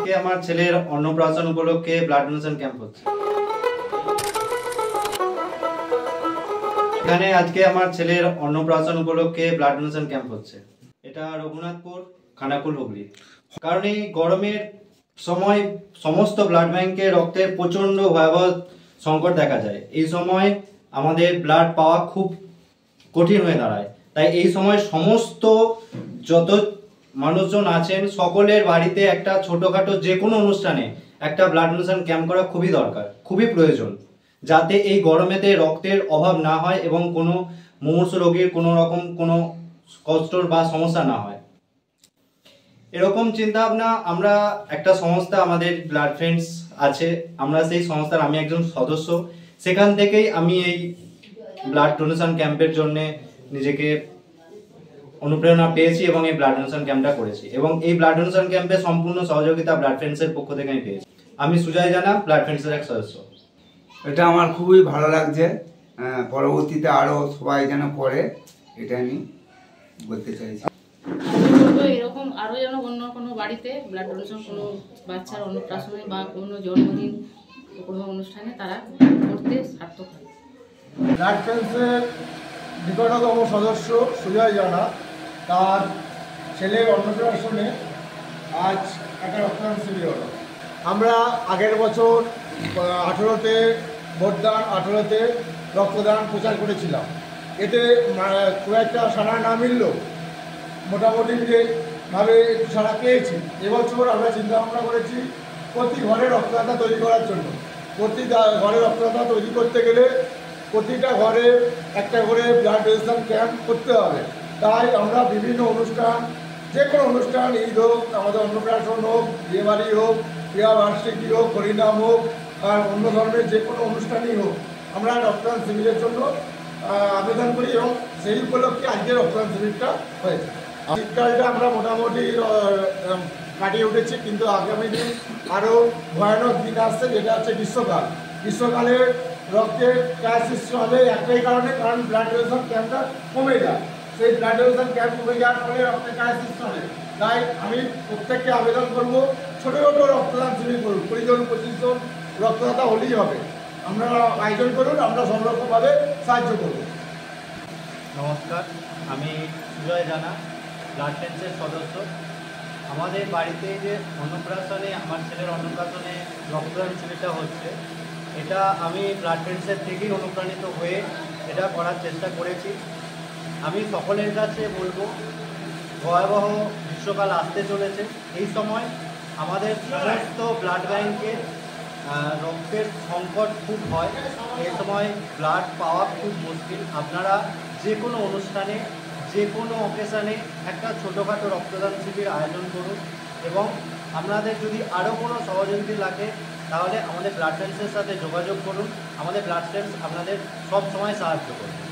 আজকে আমার ছেলের অন্নপ্রাশন উপলক্ষে ব্লাড ডোনেশন ক্যাম্প হচ্ছে। এখানে আজকে আমার ছেলের অন্নপ্রাশন উপলক্ষে ব্লাড ডোনেশন ক্যাম্প হচ্ছে। এটা রঘুনাথপুর, খানাকুল, হুগলি। কারণ এই গরমের সময় সমস্ত ব্লাড ব্যাংকে রক্তের প্রচন্ড ভয়াবহ সংকট দেখা যায়। এই সময় আমাদের ব্লাড পাওয়া খুব কঠিন হয়ে দাঁড়ায়। তাই এই সময় সমস্ত যত মানুষজন আছেন সকলের বাড়িতে একটা ছোটখাটো যে কোনো অনুষ্ঠানে একটা ব্লাড ডোনেশন ক্যাম্প করা খুবই দরকার, খুবই প্রয়োজন, যাতে এই গরমেতে রক্তের অভাব না হয় এবং কোনো মুমূর্ষু রোগীর কোনো রকম কোনো কষ্ট বা সমস্যা না হয়। এরকম চিন্তা ভাবনা আমরা একটা সংস্থা, আমাদের ব্লাড ফ্রেন্ডস আছে, আমরা সেই সংস্থার আমি একজন সদস্য। সেখান থেকেই আমি এই ব্লাড ডোনেশন ক্যাম্পের জন্য নিজেকে অনুপ্রেরণা পেয়েছি এবং এই ব্লাড ডোনেশন ক্যাম্পটা করেছি। এবং এই ব্লাড ডোনেশন ক্যাম্পে সম্পূর্ণ সহযোগিতা ব্লাড ফ্রেন্ডসের পক্ষ থেকে আমি পেয়েছি। আমি সুজয় জানা, ব্লাড ফ্রেন্ডসের এক সদস্য। এটা আমার খুবই ভালো লাগছে। পরবর্তীতে আরও সবাই যেন করে, এটা আমি বলতে চাইছি। এরকম আরও যেন অন্য কোনো বাড়িতে ব্লাড ডোনেশন, কোনো বাচ্চার অন্নপ্রাশনে বা কোনো জন্মদিন কোনো অনুষ্ঠানে তারা করতে সার্থক হয়। ব্লাড ফ্রেন্ডসের নিকটতম সদস্য সুজয় জানা তার ছেলের অন্নপ্রাশনে আজ একটা রক্তদান শিবির হলো। আমরা আগের বছর 18তে ভোটদান, 18তে রক্তদান প্রচার করেছিলাম। এতে খুব একটা সাড়া না মিললেও মোটামুটি ভাবে সাড়া পেয়েছি। এবছর আমরা চিন্তা ভাবনা করেছি প্রতি ঘরে রক্তদাতা তৈরি করার জন্য। প্রতি ঘরে রক্তদাতা তৈরি করতে গেলে প্রতিটা ঘরে একটা করে ব্লাড ডোনেশন ক্যাম্প করতে হবে। তাই আমরা বিভিন্ন অনুষ্ঠান, যে কোনো অনুষ্ঠান, ঈদ হোক, আমাদের অন্নপ্রাশন হোক, বিয়েবাড়ি হোক, ক্রিয়াবার্ষিকী হোক, হরিনাম হোক, আর অন্য ধর্মের যে কোনো অনুষ্ঠানই হোক, আমরা রক্তদান শিবিরের জন্য আবেদন করি এবং সেই উপলক্ষে আজকে রক্তদান শিবিরটা হয়েছে। শীতকালটা আমরা মোটামুটি কাটিয়ে উঠেছি, কিন্তু আগামী দিন আরও ভয়ানক দিন আসছে, যেটা হচ্ছে গ্রীষ্মকাল। গ্রীষ্মকালে রক্তের ক্রাইসিস হবে একটাই কারণে, কারণ ব্লাড ডোনেশন ক্যাম্পটা কমে যায়। সেই ব্লাড ডোনেশন ক্যাম্প কমে যাওয়ার ফলে রক্তের ক্রাইসিস হবে। তাই আমি প্রত্যেককে আবেদন করব, ছোটো ছোটো রক্তদান শিবির করুন, 20 জন 25 জন রক্তদাতা হলেই হবে। আমরা আয়োজন করুন, আমরা সব রকমভাবে সাহায্য করব। নমস্কার, আমি সুজয় জানা, ব্লাড ফ্রেন্ডসের সদস্য। আমাদের বাড়িতে যে অন্নপ্রাশনে, আমার ছেলের অন্নপ্রাশনে রক্তদান শিবিরটা হচ্ছে, এটা আমি ব্লাড ফ্রেন্ডসের থেকেই অনুপ্রাণিত হয়ে এটা করার চেষ্টা করেছি। আমি সকলের কাছে বলবো, ভয়াবহ গ্রীষ্মকাল আসতে চলেছে। এই সময় আমাদের সমস্ত ব্লাড ব্যাংকে রক্তের সংকট খুব হয়। এই সময় ব্লাড পাওয়া খুব মুশকিল। আপনারা যে কোনো অনুষ্ঠানে, যে কোনো অকেশানে একটা ছোটোখাটো রক্তদান শিবির আয়োজন করুন এবং আপনাদের যদি আরও কোনো সহযোগিতা লাগে তাহলে আমাদের ব্লাড ফ্রেন্ডসের সাথে যোগাযোগ করুন। আমাদের ব্লাড ফ্রেন্ডস আপনাদের সব সময় সাহায্য করবে।